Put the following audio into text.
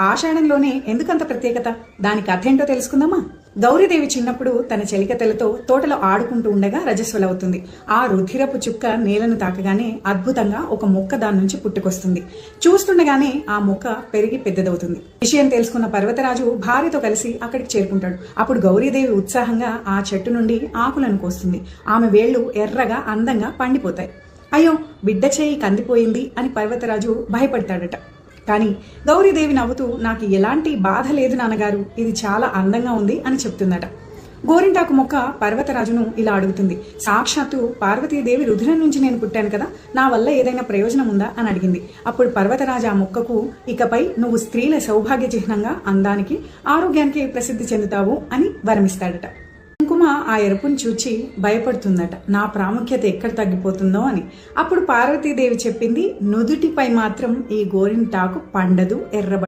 ఆషాఢంలోనే ఎందుకంత ప్రత్యేకత? దాని కథ ఏంటో తెలుసుకుందామా? గౌరీదేవి చిన్నప్పుడు తన చెలికత్తెలతో తోటలో ఆడుకుంటూ ఉండగా రజస్వలవుతుంది. ఆ రుధిరపు చుక్క నేలను తాకగానే అద్భుతంగా ఒక మొక్క దాని నుంచి పుట్టుకొస్తుంది. చూస్తుండగానే ఆ మొక్క పెరిగి పెద్దదవుతుంది. విషయం తెలుసుకున్న పర్వతరాజు భార్యతో కలిసి అక్కడికి చేరుకుంటాడు. అప్పుడు గౌరీదేవి ఉత్సాహంగా ఆ చెట్టు నుండి ఆకులను కోస్తుంది. ఆమె వేళ్లు ఎర్రగా అందంగా పండిపోతాయి. అయ్యో, బిడ్డ చేయి కందిపోయింది అని పర్వతరాజు భయపడతాడట. కానీ గౌరీదేవి నవ్వుతూ, నాకు ఎలాంటి బాధ లేదు నాన్నగారు, ఇది చాలా అందంగా ఉంది అని చెప్తుందట. గోరింటాకు మొక్క పర్వతరాజును ఇలా అడుగుతుంది, సాక్షాత్తు పార్వతీదేవి రుధిరం నుంచి నేను పుట్టాను కదా, నా వల్ల ఏదైనా ప్రయోజనం ఉందా అని అడిగింది. అప్పుడు పర్వతరాజు ఆ మొక్కకు, ఇకపై నువ్వు స్త్రీల సౌభాగ్య చిహ్నంగా అందానికి ఆరోగ్యానికి ప్రసిద్ధి చెందుతావు అని వరమిస్తాడట. కుంకుమ ఆ ఎరుపుని చూచి భయపడుతుందట, నా ప్రాముఖ్యత ఎక్కడ తగ్గిపోతుందో అని. అప్పుడు పార్వతీదేవి చెప్పింది, నుదుటిపై మాత్రం ఈ గోరింటాకు పండదు, ఎర్రబ